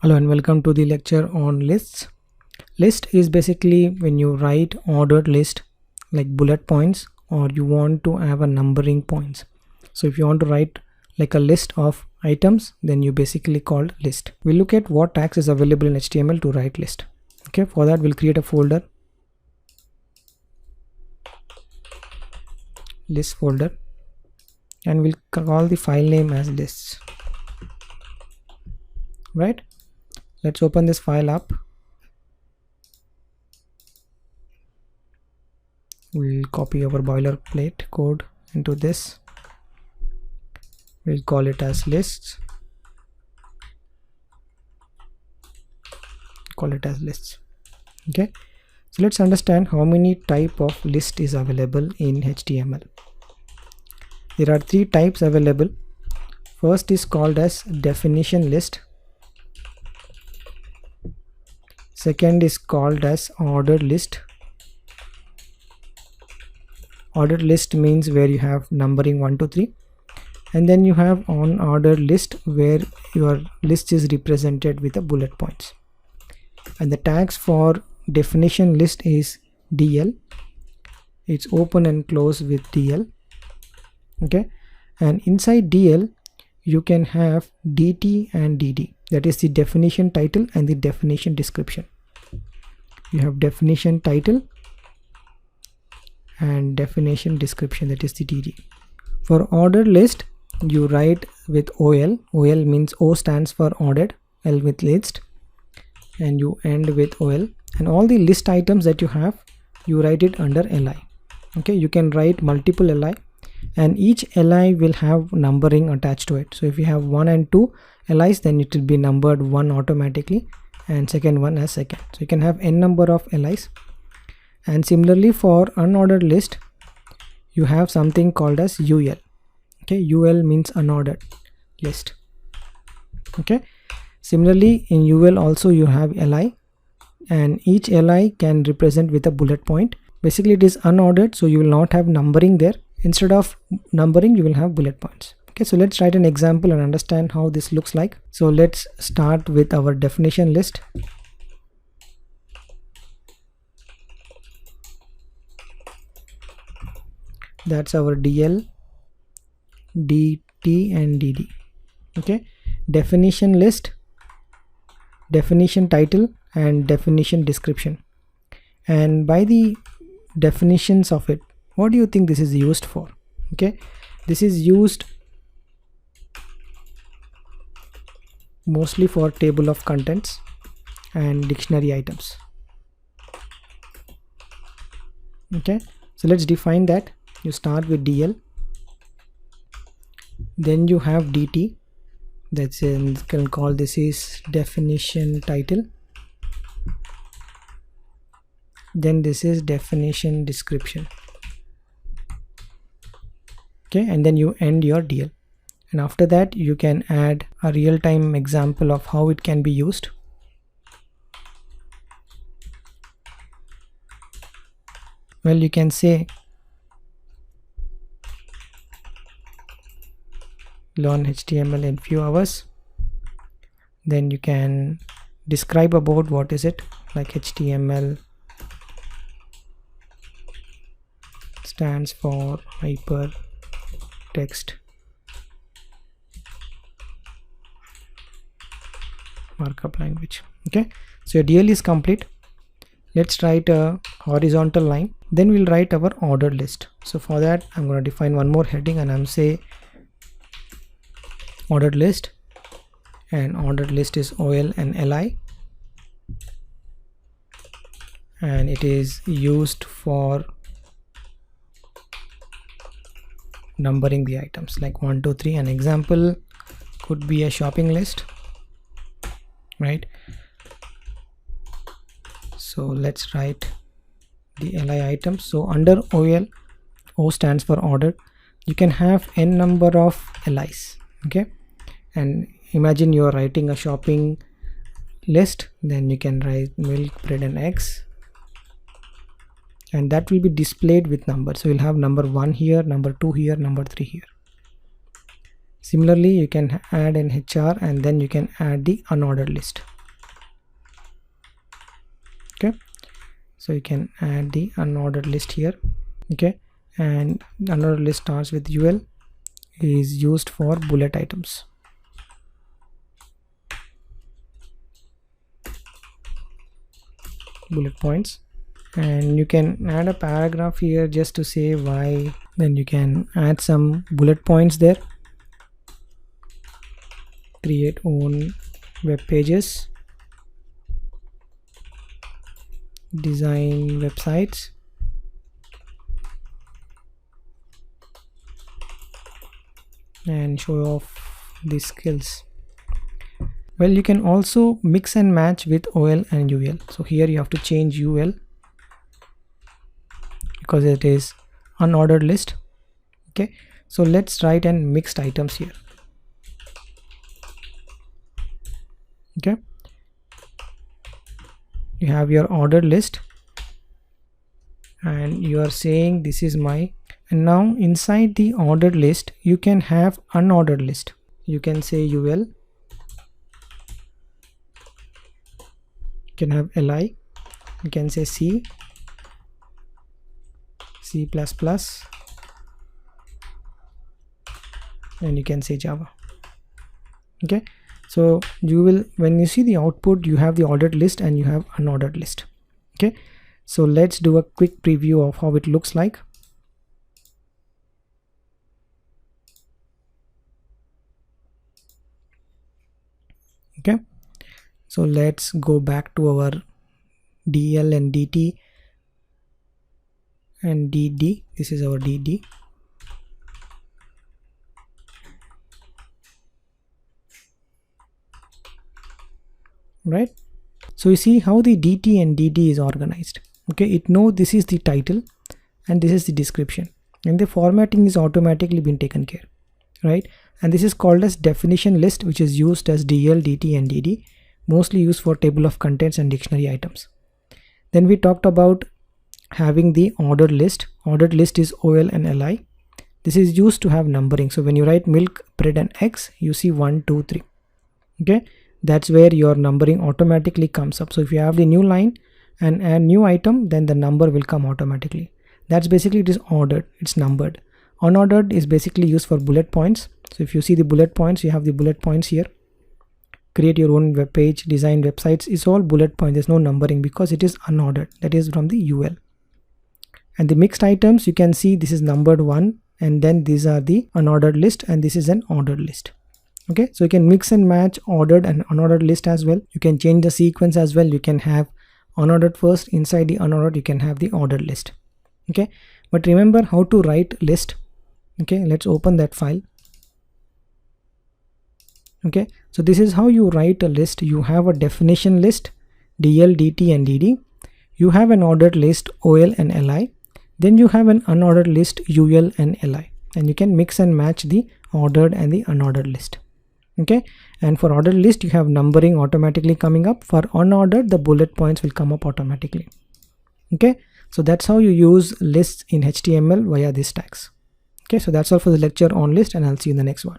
Hello and welcome to the lecture on lists. List is basically when you write ordered list like bullet points, or you want to have a numbering points. So if you want to write like a list of items, then you basically called list. We'll look at what tags is available in HTML to write list. Okay, for that we'll create a folder, list folder, and we'll call the file name as lists. Right, let's open this file up. We'll copy our boilerplate code into this. We'll call it as lists. Okay, so let's understand how many type of list is available in HTML. There are three types available. First is called as definition list. Second is called as ordered list. Ordered list means where you have numbering 1 to 3, and then you have unordered list where your list is represented with a bullet points. And the tags for definition list is DL. It's open and close with DL. Okay, and inside DL you can have DT and DD, that is the definition title and the definition description. You have definition title and definition description, that is the DD. For ordered list you write with OL. OL means O stands for ordered, L with list, and you end with OL. And all the list items that you have, you write it under LI. Okay, you can write multiple LI, and each LI will have numbering attached to it. So if you have 1 and 2 LIs, then it will be numbered 1 automatically and second one as second. So you can have n number of LIs. And similarly for unordered list you have something called as UL. Okay, UL means unordered list. Okay, similarly in UL also you have LI, and each LI can represent with a bullet point. Basically it is unordered, so you will not have numbering there. Instead of numbering you will have bullet points. Okay, so let's write an example and understand how this looks like. So let's start with our definition list. That's our DL, DT and DD. Okay, definition list, definition title and definition description. And by the definitions of it, what do you think this is used for? Okay, this is used mostly for table of contents and dictionary items. Okay, so let's define that. You start with DL, then you have DT, that's in, can call this is definition title, then this is definition description. Okay, and then you end your DL, and after that you can add a real-time example of how it can be used. Well, you can say learn HTML in few hours, then you can describe about what is it, like HTML stands for hypertext markup language. Okay, so your DL is complete. Let's write a horizontal line, then we'll write our ordered list. So for that I'm going to define one more heading, and I'm say ordered list, and ordered list is OL and LI, and it is used for numbering the items like 1 2 3. An example could be a shopping list, right? So let's write the LI items. So under OL, O stands for ordered, you can have n number of LIs. Okay, and imagine you are writing a shopping list, then you can write milk, bread and eggs, and that will be displayed with numbers. So you'll have number 1 here, number 2 here, number 3 here. Similarly, you can add an HR and then you can add the unordered list. Okay, so you can add the unordered list here. Okay, and unordered list starts with UL, is used for bullet items. Bullet points, and you can add a paragraph here just to say why. Then you can add some bullet points there. Create own web pages, design websites, and show off the skills. Well, you can also mix and match with OL and UL. So here you have to change UL because it is unordered list. Okay, so let's write and mixed items here. Okay, you have your ordered list and you are saying this is my, and now inside the ordered list you can have unordered list. You can say UL, you can have LI, you can say C, C++, and you can say Java. Okay, so you will, when you see the output, you have the ordered list and you have unordered list. Okay, so let's do a quick preview of how it looks like. Okay, so let's go back to our DL and DT and DD. This is our DD. Right, so you see how the DT and DD is organized. Okay, it knows this is the title and this is the description, and the formatting is automatically been taken care, right? And this is called as definition list, which is used as DL, DT and DD, mostly used for table of contents and dictionary items. Then we talked about having the ordered list. Ordered list is OL and LI. This is used to have numbering. So when you write milk, bread and eggs, you see 1, 2, 3. Okay, that's where your numbering automatically comes up. So if you have the new line and add new item, then the number will come automatically. That's basically, it is ordered, it's numbered. Unordered is basically used for bullet points. So if you see the bullet points, you have the bullet points here. Create your own web page, design websites, it's all bullet point. There's no numbering because it is unordered. That is from the UL. And the mixed items, you can see this is numbered 1, and then these are the unordered list, and this is an ordered list. Okay, so you can mix and match ordered and unordered list as well. You can change the sequence as well. You can have unordered first, inside the unordered you can have the ordered list. Okay, but remember how to write list. Okay, let's open that file. Okay, so this is how you write a list. You have a definition list, DL, DT and DD. You have an ordered list, OL and LI. Then you have an unordered list, UL and LI, and you can mix and match the ordered and the unordered list. Okay, and for ordered list you have numbering automatically coming up. For unordered, the bullet points will come up automatically. Okay, so that's how you use lists in HTML via these tags. Okay, so that's all for the lecture on list, and I'll see you in the next one.